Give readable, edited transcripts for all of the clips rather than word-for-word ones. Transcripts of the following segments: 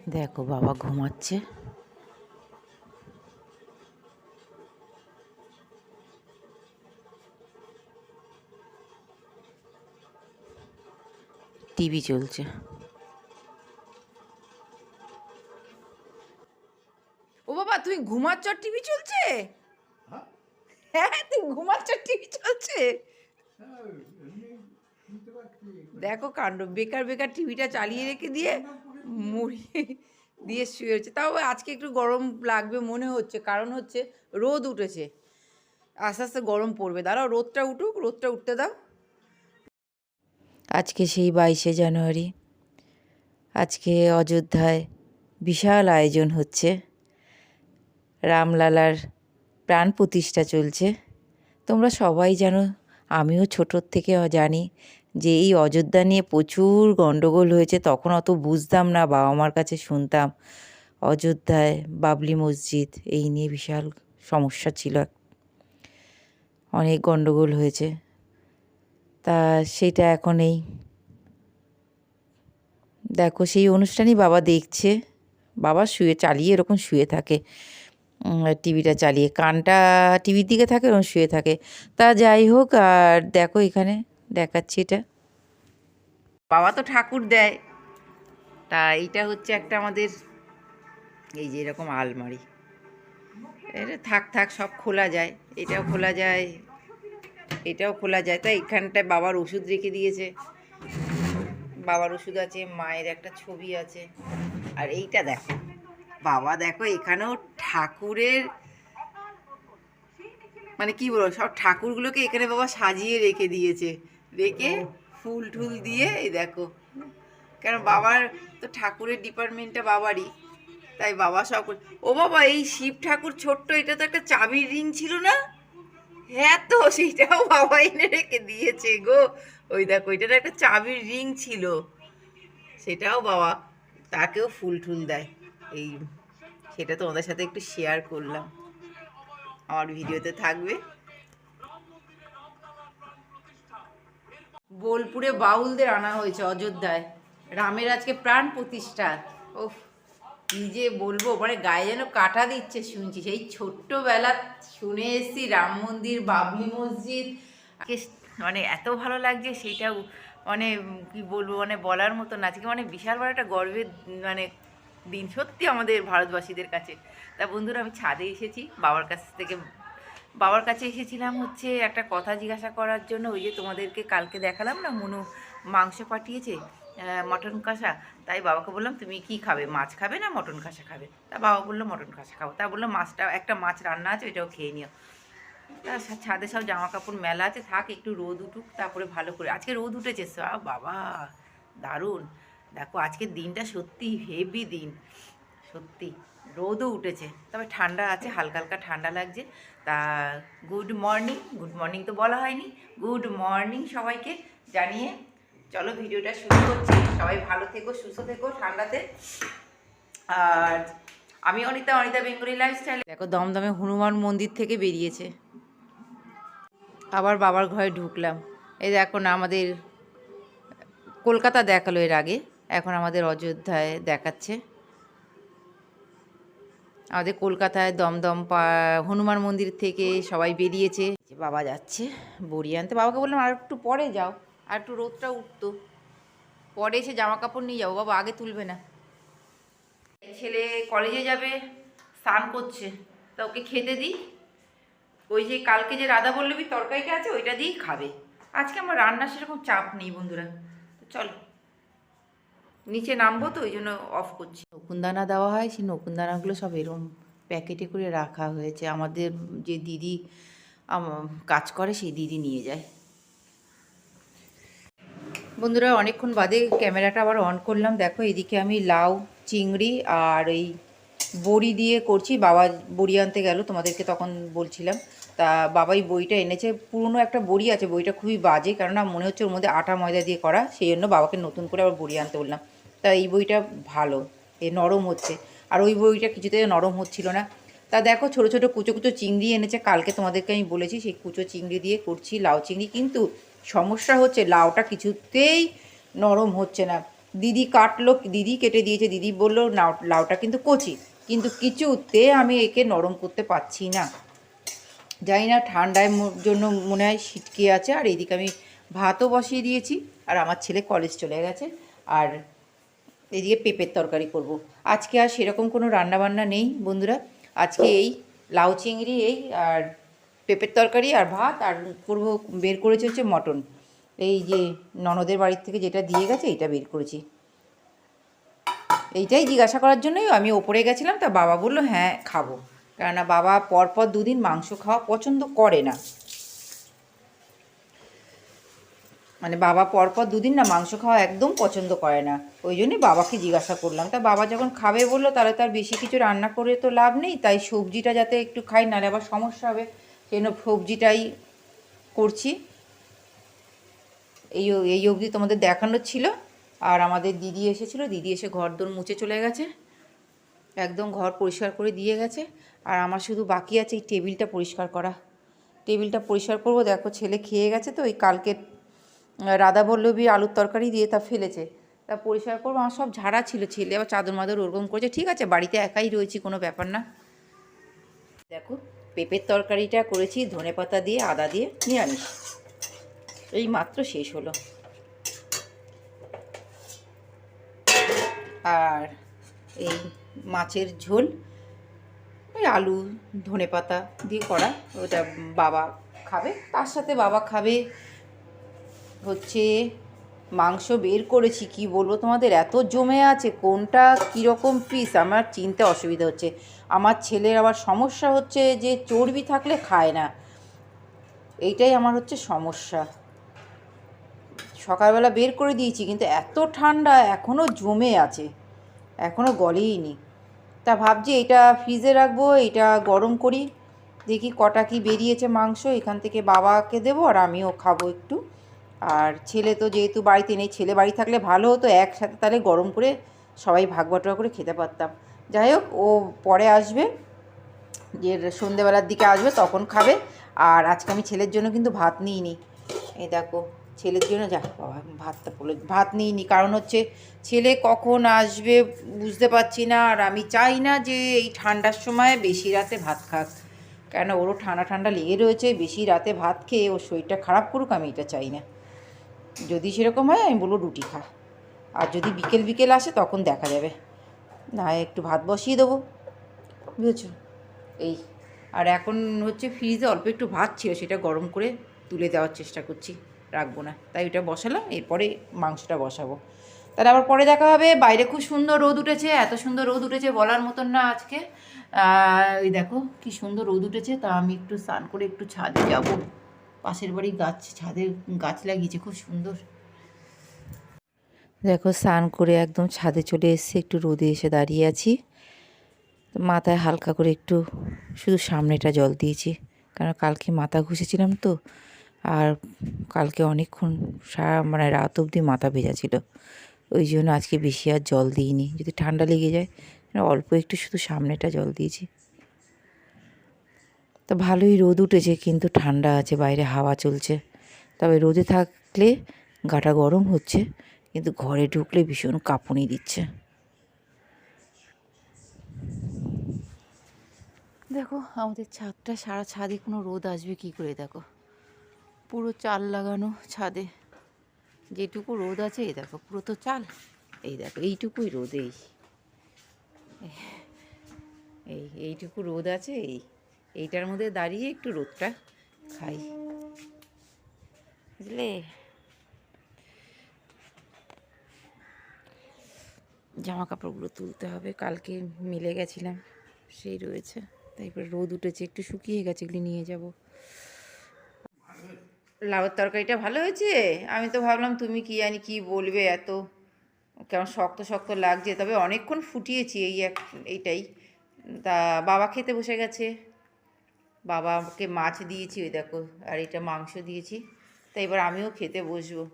দেখো বাবা ঘুমাচ্ছে। টিভি চলছে। ও বাবা, তুমি ঘুমাচ্ছ আর টিভি চলছে? হ্যাঁ, তুমি ঘুমাচ্ছ আর টিভি চলছে। দেখো কাণ্ড, বেকার বেকার টিভিটা চালিয়ে রেখে দিয়ে মুড়ি দিয়ে শুয়েছে। তাও আজকে একটু গরম লাগবে মনে হচ্ছে, কারণ হচ্ছে রোদ উঠেছে, আস্তে আস্তে গরম পড়বে। দাঁড়াও রোদটা উঠুক, রোদটা উঠতে দাও। আজকে সেই 22শে জানুয়ারি। আজকে অযোধ্যায় বিশাল আয়োজন হচ্ছে, রামলালার প্রাণ প্রতিষ্ঠা চলছে। তোমরা সবাই জানো, আমিও ছোটোর থেকে জানি যে এই অযোধ্যা নিয়ে প্রচুর গণ্ডগোল হয়েছে। তখন অত বুঝতাম না, বাবা মার কাছে শুনতাম অযোধ্যায় বাবরি মসজিদ এই নিয়ে বিশাল সমস্যা ছিল, অনেক গণ্ডগোল হয়েছে। তা সেটা এখন এই দেখো সেই অনুষ্ঠানই বাবা দেখছে। বাবা চালিয়ে এরকম শুয়ে থাকে, টিভিটা চালিয়ে কানটা টিভির দিকে থাকে, এবং শুয়ে থাকে। তা যাই হোক, আর দেখো এখানে দেখাচ্ছি এটা। বাবা তো ঠাকুর দেয়। তা এইটা হচ্ছে একটা আমাদের এই যে এরকম আলমারি, এটা থাক থাক সব খোলা যায়, এটাও খোলা যায়, এটাও খোলা যায়। তা এখানটায় বাবার ওষুধ রেখে দিয়েছে, বাবার ওষুধ আছে, মায়ের একটা ছবি আছে। আর এইটা দেখো বাবা, দেখো এখানেও ঠাকুরের মানে কি বলবো, সব ঠাকুরগুলোকে এখানে বাবা সাজিয়ে রেখে দিয়েছে, রেখে ফুল টুল দিয়ে। এই দেখো, কেন বাবার তো ঠাকুরের ডিপার্টমেন্টটা বাবারই, তাই বাবা সব। ও বাবা, এই শিব ঠাকুর ছোট্ট, এটা তো একটা চাবির রিং ছিল না? হ্যাঁ, তো সেইটাও বাবা এনে রেখে দিয়েছে গো। ওই দেখো, এটার একটা চাবির রিং ছিল, সেটাও বাবা, তাকেও ফুল টুল দেয়। এই সেটা তোমাদের সাথে একটু শেয়ার করলাম, আমার ভিডিওতে থাকবে। বোলপুরে বাউলদের আনা হয়েছে অযোধ্যায়, রামের আজকে প্রাণ প্রতিষ্ঠা। ও কি যে বলবো, মানে গায়ে যেন কাটা দিচ্ছে শুনছি। সেই ছোট্টবেলা শুনে এসেছি রাম মন্দির, বাবরি মসজিদ, মানে এত ভালো লাগছে সেইটাও, মানে কি বলবো, মানে বলার মতো না। আজকে মানে বিশাল বড় একটা গর্বের মানে দিন সত্যি আমাদের ভারতবাসীদের কাছে। তা বন্ধুরা, আমি ছাদে এসেছি বাবার কাছে এসেছিলাম হচ্ছে একটা কথা জিজ্ঞাসা করার জন্য। ওই যে তোমাদেরকে কালকে দেখালাম না, মনু মাংস পাঠিয়েছে, মটন কষা। তাই বাবাকে বললাম তুমি কি খাবে, মাছ খাবে না মটন কষা খাবে? তা বাবা বললো মটন কষা খাবো। তা বললো একটা মাছ রান্না আছে, ওইটাও খেয়ে নিও। তা ছাদে সব জামা কাপড় মেলা আছে, থাক একটু রোদ উঠুক, তারপরে ভালো করে। আজকে রোদ উঠেছে, বাবা দারুণ। দেখো আজকের দিনটা সত্যি হেভি দিন, সত্যি রোদও উঠেছে, তবে ঠান্ডা আছে, হালকা হালকা ঠান্ডা লাগছে। তা গুড মর্নিং তো বলা হয়নি, গুড মর্নিং সবাইকে জানিয়ে চলো ভিডিওটা শুরু করছি। সবাই ভালো থেকো, সুস্থ থেকো ঠান্ডাতে। আর আমি অনিতা বেঙ্গলি লাইফস্টাইল। দেখো দমদমে হনুমান মন্দির থেকে বেরিয়েছে, আবার বাবার ঘরে ঢুকলাম। এই দেখো না, আমাদের কলকাতা দেখালো এর আগে, এখন আমাদের অযোধ্যায় দেখাচ্ছে। আমাদের কলকাতায় দমদম হনুমান মন্দির থেকে সবাই বেরিয়েছে। বাবা যাচ্ছে বড়ি আনতে। বাবাকে বললাম আর একটু পরে যাও, আর একটু রোদটা উঠতো, পরে এসে জামা কাপড় নিয়ে যাবো। বাবা আগে তুলবে না। ছেলে কলেজে যাবে, স্নান করছে, তা ওকে খেতে দিই। ওই যে কালকে যে রাধা বল্লভী তরকারিটা আছে, ওইটা দিয়েই খাবে। আজকে আমার রান্নার সেরকম চাপ নেই বন্ধুরা। তো চলো নিচে নামবো, তো ওই জন্য অফ করছি। নকুনদানা দেওয়া হয়, সেই নকুনদানাগুলো সব এরম প্যাকেটে করে রাখা হয়েছে। আমাদের যে দিদি কাজ করে, সেই দিদি নিয়ে যায়। বন্ধুরা অনেকক্ষণ বাদে ক্যামেরাটা আবার অন করলাম। দেখো এদিকে আমি লাউ, চিংড়ি আর এই বড়ি দিয়ে করছি। বাবা বড়ি আনতে গেল, তোমাদেরকে তখন বলছিলাম। তা বাবাই বড়িটা এনেছে, পুরনো একটা বড়ি আছে, বড়িটা খুবই বাজে, কেননা মনে হচ্ছে ওর মধ্যে আটা ময়দা দিয়ে করা, সেই জন্য বাবাকে নতুন করে আবার বড়ি আনতে বললাম। তা এই বড়িটা ভালো, নরম হচ্ছে, আর ওই বড়িটা কিছুতে নরম হচ্ছিল না। তা দেখো ছোটো ছোটো কুচো কুচো চিংড়ি এনেছে, কালকে তোমাদেরকে আমি বলেছি, সেই কুচো চিংড়ি দিয়ে করছি লাউ চিংড়ি। কিন্তু সমস্যা হচ্ছে লাউটা কিছুতেই নরম হচ্ছে না, দিদি কাটলো, দিদি কেটে দিয়েছে, দিদি বললো লাউটা কিন্তু কচি, কিন্তু কিছুতে আমি একে নরম করতে পারছি না। জানি না ঠান্ডায় জন্য মনে হয় ছিটকে আছে। আর এইদিকে আমি ভাতও বসিয়ে দিয়েছি, আর আমার ছেলে কলেজ চলে গেছে। আর এদিকে পেঁপের তরকারি করব। আজকে আর সেরকম কোনো রান্নাবান্না নেই বন্ধুরা। আজকে এই লাউ চিংড়ি এই আর পেঁপের তরকারি আর ভাত, আর করব বের করেছি হচ্ছে মটন। এই যে ননদের বাড়ির থেকে যেটা দিয়ে গেছে এইটা বের করেছি। এইটাই জিজ্ঞাসা করার জন্যই আমি ওপরে গেছিলাম। তা বাবা বললো হ্যাঁ খাবো, কেননা বাবা পরপর দুদিন মাংস খাওয়া পছন্দ করে না। মানে বাবা পরপর দুদিন না মাংস খাওয়া একদম পছন্দ করে না। ওই জন্যই বাবাকে জিজ্ঞাসা করলাম। তা বাবা যখন খাবে বললো তাহলে তার বেশি কিছু রান্না করে তো লাভ নেই, তাই সবজিটা যাতে একটু খাই, নাহলে আবার সমস্যা হবে, সেই জন্য সবজিটাই করছি। এই এই অবধি তোমাদের দেখানোর ছিল। আর আমাদের দিদি এসেছিলো, দিদি এসে ঘর দোর মুছে চলে গেছে, একদম ঘর পরিষ্কার করে দিয়ে গেছে। আর আমার শুধু বাকি আছে এই টেবিলটা পরিষ্কার করা। টেবিলটা পরিষ্কার করবো। দেখো ছেলে খেয়ে গেছে, তো ওই কালকে রাধা বল্লভী আলুর তরকারি দিয়ে তা ফেলেছে, তা পরিষ্কার করবো। আমার সব ঝাড়া ছিল, ছেলে আবার চাদর মাদর ওরকম করেছে। ঠিক আছে, বাড়িতে একাই রয়েছি, কোনো ব্যাপার না। দেখো পেঁপের তরকারিটা করেছি ধনেপাতা দিয়ে, আদা দিয়ে, নিরামিষ। এই মাত্র শেষ হলো। আর এই মাছের ঝোল, ওই আলু ধনেপাতা দিয়ে করা, ওটা বাবা খাবে। তার সাথে বাবা খাবে হচ্ছে মাংস বের করেছি। কি বলবো তোমাদের, এত জমে আছে, কোনটা কীরকম পিস আমার চিনতে অসুবিধা হচ্ছে। আমার ছেলের আবার সমস্যা হচ্ছে যে চর্বি থাকলে খায় না, এইটাই আমার হচ্ছে সমস্যা। সকালবেলা বের করে দিয়েছি, কিন্তু এত ঠান্ডা এখনও জমে আছে, এখনও গলেইনি। তা ভাবছি এটা ফ্রিজে রাখবো, এটা গরম করি, দেখি কটা কি বেরিয়েছে মাংস, এখান থেকে বাবাকে দেবো আর আমিও খাবো একটু। আর ছেলে তো যেহেতু বাড়িতে নেই, ছেলে বাড়ি থাকলে ভালো হতো, একসাথে তাহলে গরম করে সবাই ভাগ বাটোয়া করে খেতে পারতাম। যাই হোক, ও পরে আসবে, যে সন্ধেবেলার দিকে আসবে, তখন খাবে। আর আজকে আমি ছেলের জন্য কিন্তু ভাত নিইনি। এই দেখো ছেলের জন্য, যা বাবা ভাতটা পড়লো, ভাত নিইনি, কারণ হচ্ছে ছেলে কখন আসবে বুঝতে পারছি না। আর আমি চাই না যে এই ঠান্ডার সময় বেশি রাতে ভাত খাক, কেন ওরও ঠান্ডা ঠান্ডা লেগে রয়েছে, বেশি রাতে ভাত খেয়ে ওর শরীরটা খারাপ করুক, আমি এটা চাই না। যদি সেরকম হয় আমি বলবো রুটি খা, আর যদি বিকেল বিকেল আসে তখন দেখা যাবে, না একটু ভাত বসিয়ে দেবো, বুঝেছো। এই আর এখন হচ্ছে ফ্রিজে অল্প একটু ভাত ছিল, সেটা গরম করে তুলে দেওয়ার চেষ্টা করছি, রাখবো না, তাই ওটা বসালাম। এরপরে মাংসটা বসাবো, তাহলে আবার পরে দেখা হবে। বাইরে খুব সুন্দর রোদ উঠেছে, এত সুন্দর রোদ উঠেছে বলার মতন না আজকে। এই দেখো কি সুন্দর রোদ উঠেছে। তা আমি একটু স্নান করে একটু ছাদে যাব, পাশের বাড়ি ছাদে গাছ লাগিয়েছে খুব সুন্দর। দেখো স্নান করে একদম ছাদে চলে এসেছি, একটু রোদে এসে দাঁড়িয়ে আছি। মাথায় হালকা করে একটু শুধু সামনেটা জল দিয়েছি, কারণ কালকে মাথা ঘষেছিলাম তো, আর কালকে অনেকক্ষণ মানে রাত অবধি মাথা ভেজা ছিল, ওই জন্য আজকে বেশি আর জল দিইনি, যদি ঠান্ডা লেগে যায়। অল্প একটু শুধু সামনেটা জল দিয়েছি। তো ভালোই রোদ উঠেছে, কিন্তু ঠান্ডা আছে, বাইরে হাওয়া চলছে। তবে রোদে থাকলে গাটা গরম হচ্ছে, কিন্তু ঘরে ঢুকলে ভীষণ কাঁপুনি দিচ্ছে। দেখো আমাদের ছাদটা, সারা ছাদে কোনো রোদ আসবে কি করে, দেখো পুরো চাল লাগানো ছাদে, যেটুকু রোদ আছে এই দেখো পুরো তো চাল, এই দেখো এইটুকুই রোদ, এইটুকু রোদ আছে, এইটার মধ্যে দাঁড়িয়ে একটু রোদটা খাই, বুঝলে। জামা কাপড়গুলো তুলতে হবে, কালকে মিলে গেছিলাম সেই রয়েছে, তারপরে রোদ উঠেছে, একটু শুকিয়ে গেছে, এগুলি নিয়ে যাব। লাউয়ের তরকারিটা ভালো হয়েছে। আমি তো ভাবলাম তুমি কি জানি কি বলবে, এত কেমন শক্ত শক্ত লাগছে, তবে অনেকক্ষণ ফুটিয়েছি এইটাই। তা বাবা খেতে বসে গেছে, বাবাকে মাছ দিয়েছি ওই দেখো, আর এটা মাংস দিয়েছি, তা এবার আমিও খেতে বসবো।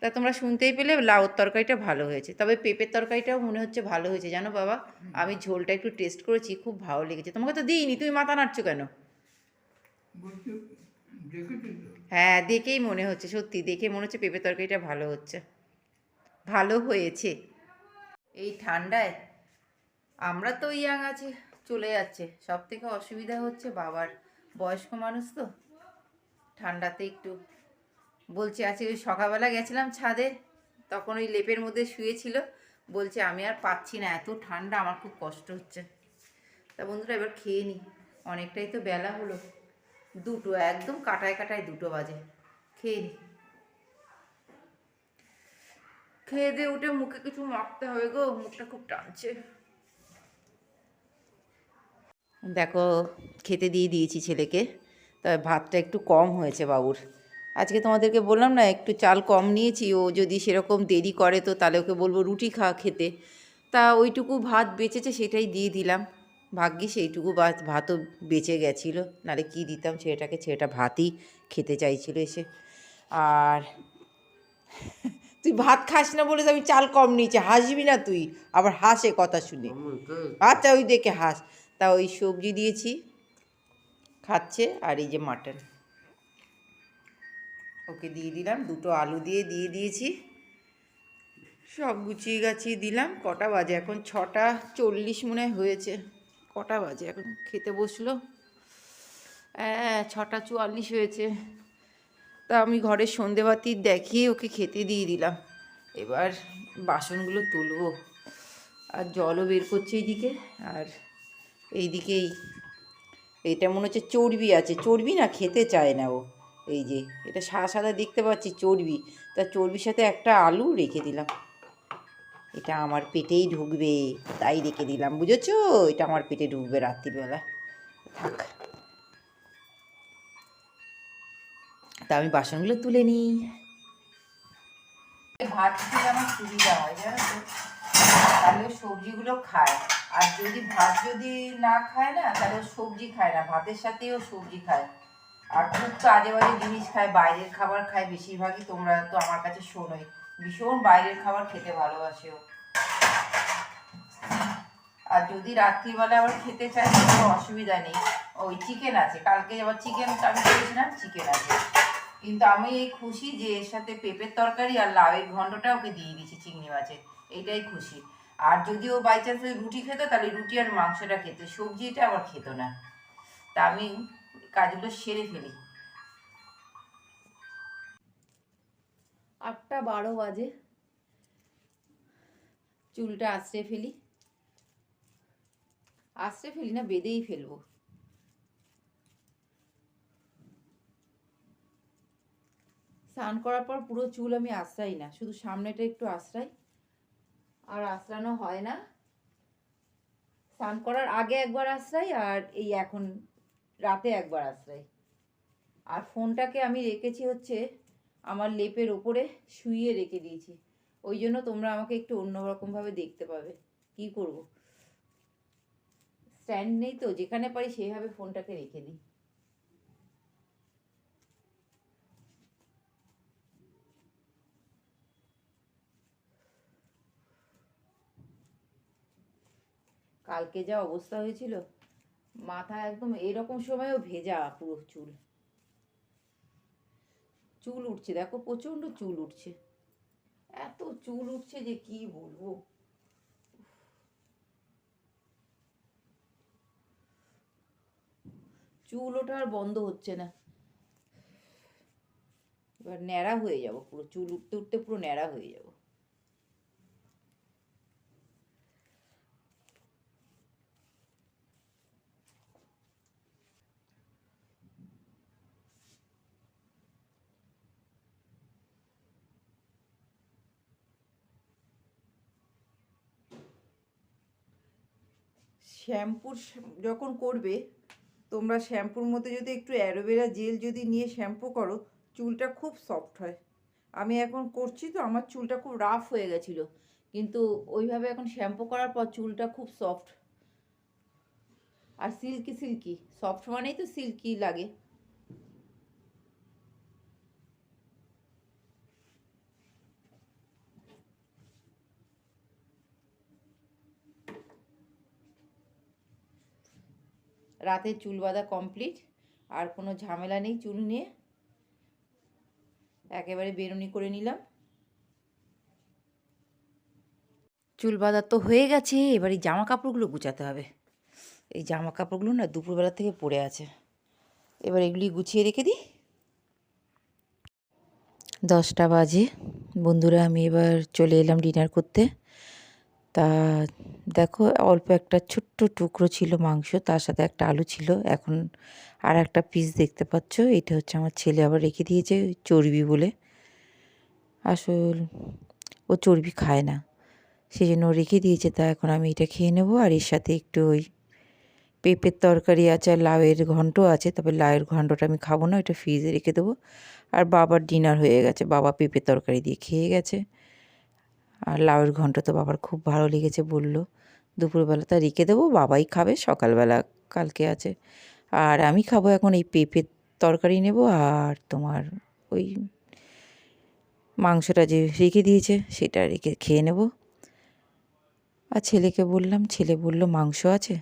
তা তোমরা শুনতেই পেলে লাউর তরকারিটা ভালো হয়েছে, তবে পেঁপের তরকারিটাও মনে হচ্ছে ভালো হয়েছে, জানো বাবা। আমি ঝোলটা একটু টেস্ট করেছি, খুব ভালো লেগেছে। তোমাকে তো দিইনি, তুমি মাথা নাড়ছো কেন? হ্যাঁ দেখেই মনে হচ্ছে, সত্যি দেখে মনে হচ্ছে পেঁপের তরকারিটা ভালো হচ্ছে। ভালো হয়েছে। এই ঠান্ডায় আমরা তো ইয়াং আছি, চলে যাচ্ছে। সব থেকে অসুবিধা হচ্ছে বাবার, বয়স্ক মানুষ তো, ঠান্ডাতে একটু বলছে। আজকে ওই সকালবেলা গেছিলাম ছাদে, তখন ওই লেপের মধ্যে শুয়েছিল, বলছে আমি আর পাচ্ছি না, এত ঠান্ডা, আমার খুব কষ্ট হচ্ছে। তা বন্ধুরা এবার খেয়ে নিই, অনেকটাই তো বেলা হলো, দুটো একদম কাটায় কাটায় 2টো বাজে। খেয়ে নিই, খেয়ে দিয়ে উঠে মুখে কিছু মাখতে হবে গো, মুখটা খুব টানছে। দেখো খেতে দিয়ে দিয়েছি ছেলেকে, তবে ভাতটা একটু কম হয়েছে বাবুর। আজকে তোমাদেরকে বললাম না একটু চাল কম নিয়েছি, ও যদি সেরকম দেরি করে তো তাহলে ওকে বলবো রুটি খেতে। তা ওইটুকু ভাত বেঁচেছে, সেটাই দিয়ে দিলাম। ভাগ্যিস এইটুকু ভাতও বেঁচে গেছিলো, নাহলে কী দিতাম ছেলেটাকে, ছেলেটা ভাতই খেতে চাইছিল এসে। আর তুই ভাত খাস না বলে তো আমি চাল কম নিয়েছি, হাসবি না তুই, আবার হাসে কথা শুনে। আচ্ছা ওই দেখে হাস। তা ওই সবজি দিয়েছি, খাচ্ছে। আর এই যে মাটন ওকে দিয়ে দিলাম, 2টো আলু দিয়ে দিয়েছি, সব গুছিয়ে গাছিয়ে দিলাম। কটা বাজে এখন? 6টা 40 মনে হয়েছে। কটা বাজে এখন? খেতে বসলো, হ্যাঁ 6টা 44 হয়েছে। তা আমি ঘরের সন্ধেবাতি দেখিয়ে ওকে খেতে দিয়ে দিলাম। এবার বাসনগুলো তুলবো, আর জলও বের করছে এইদিকে। আর এইদিকেই এটা মনে হচ্ছে চর্বি আছে, চর্বি না খেতে চায় না ও। এই যে এটা সাদা সাদা দেখতে পাচ্ছি চর্বি, তা চর্বির সাথে একটা আলু রেখে দিলাম, এটা আমার পেটেই ঢুকবে তাই রেখে দিলাম, বুঝেছো? এটা আমার পেটে ঢুকবে রাত্রিবেলা, থাক। তা আমি বাসনগুলো তুলে নিই। ভাত খেলে আমার সুবিধা হয় জানো তো, তাহলে সবজিগুলো খায়। আর যদি ভাত যদি না খায় না, তাহলে সবজি খায় না, ভাতের সাথেও সবজি খায়। আর খুব তো আজে বাজে জিনিস খায়, বাইরের খাবার খায় বেশিরভাগই, তোমরা তো আমার কাছে শোনোই, ভীষণ বাইরের খাবার খেতে ভালোবাসে ও। আর যদি রাত্রিবেলা আবার খেতে চাই কোনো অসুবিধা নেই, ওই চিকেন আছে, কালকে আবার চিকেন আমি করেছিলাম, চিকেন আছে। কিন্তু আমি এই খুশি যে এর সাথে পেঁপের তরকারি আর লাউয়ের ঘন্টটা ওকে দিয়ে দিয়েছি চিংড়ি মাছের, এইটাই খুশি। আর যদি ও বাই চান্স রুটি খেত, তাহলে রুটি আর মাংসটা খেত, সবজিটা আবার খেত না। তা আমি কাজগুলো সেরে ফেলি। 8টা 12 বাজে, চুলটা আঁচড়ে ফেলি, আঁচড়ে ফেলি না, বেঁধেই ফেলবো। স্নান করার পর পুরো চুল আমি আঁচড়াই না, শুধু সামনেটা একটু আঁচড়াই, আর আঁচড়ানো হয় না। স্নান করার আগে একবার আঁচড়াই, আর এই এখন রাতে একবার আঁচড়াই। আর ফোনটাকে আমি রেখেছি হচ্ছে আমার লেপের ওপরে শুইয়ে রেখে দিয়েছি, ওই জন্য তোমরা আমাকে একটু অন্যরকমভাবে দেখতে পাবে। কি করব, স্ট্যান্ড নেই তো, যেখানে পারি সেইভাবে ফোনটাকে রেখে দিই। কালকে যা অবস্থা হয়েছিল, মাথা একদম এরকম সময়ও ভেজা, পুরো চুল, চুল উঠছে দেখো, প্রচণ্ড চুল উঠছে, এত চুল উঠছে যে কি বলবো। চুল ওঠা আর বন্ধ হচ্ছে না, এবার ন্যাড়া হয়ে যাব পুরো, চুল উঠতে উঠতে পুরো ন্যাড়া হয়ে যাব। শ্যাম্পুর যখন করবে তোমরা, শ্যাম্পুর মধ্যে যদি একটু অ্যালোভেরা জেল যদি নিয়ে শ্যাম্পু করো, চুলটা খুব সফট হয়। আমি এখন করছি তো, আমার চুলটা খুব রাফ হয়ে গেছিলো, কিন্তু ওইভাবে এখন শ্যাম্পু করার পর চুলটা খুব সফট আর সিল্কি সিল্কি, সফট মানেই তো সিল্কি লাগে। রাতে চুল বাঁধা কমপ্লিট, আর কোনো ঝামেলা নেই চুল নিয়ে, একেবারে বেরুনি করে নিলাম। চুল বাঁধা তো হয়ে গেছে, এবার এই জামা কাপড়গুলো গুছাতে হবে। এই জামা কাপড়গুলো না দুপুরবেলা থেকে পড়ে আছে, এবার এগুলি গুছিয়ে রেখে দিই। 10টা বাজে বন্ধুরা, আমি এবার চলে এলাম ডিনার করতে। তা দেখো, অল্প একটা ছোট্ট টুকরো ছিল মাংস, তার সাথে একটা আলু ছিল। এখন আর একটা পিস দেখতে পাচ্ছ, এটা হচ্ছে আমার ছেলে আবার রেখে দিয়েছে চর্বি বলে। আসল ও চর্বি খায় না, সেই জন্য ও রেখে দিয়েছে। তা এখন আমি এটা খেয়ে নেবো, আর এর সাথে একটু ওই পেঁপের তরকারি আছে আর লাউয়ের ঘন্ট আছে। তবে লাউয়ের ঘন্টটা আমি খাবো না, ওটা ফ্রিজে রেখে দেবো। আর বাবার ডিনার হয়ে গেছে, বাবা পেঁপের তরকারি দিয়ে খেয়ে গেছে। আর লাউয়ের ঘন্ট তো বাবার খুব ভালো লেগেছে বললো। দুপুরবেলা তা রেখে দেবো, বাবাই খাবে, সকালবেলা কালকে আছে। আর আমি খাবো এখন এই পেঁপের তরকারি নেব, আর তোমার ওই মাংসটা যে রেখে দিয়েছে সেটা রেখে খেয়ে নেব। আর ছেলেকে বললাম, ছেলে বলল মাংস আছে,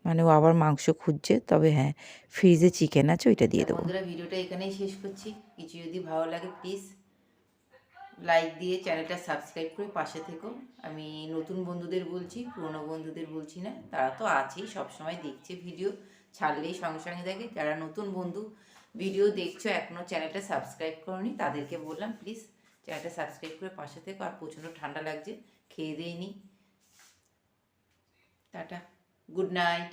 মানে ও আবার মাংস খুঁজছে। তবে হ্যাঁ, ফ্রিজে চিকেন আছে, ওইটা দিয়ে দেবো। বন্ধুরা, ভিডিওটা এখানেই শেষ করছি। কিছু যদি ভালো লাগে প্লিজ লাইক দিয়ে চ্যানেলটা সাবস্ক্রাইব করে পাশে থেকো। আমি নতুন বন্ধুদের বলছি, পুরনো বন্ধুদের বলছি না, তারা তো আছেই, সবসময় দেখছে ভিডিও, ছাড়লেই সঙ্গে সঙ্গে দেখে। যারা নতুন বন্ধু ভিডিও দেখছো এখনও চ্যানেলটা সাবস্ক্রাইব করোনি, তাদেরকে বললাম প্লিজ চ্যানেলটা সাবস্ক্রাইব করে পাশে থেকো। আর প্রচণ্ড ঠান্ডা লাগছে, খেয়ে দিয়ে নিই। Tata, good night.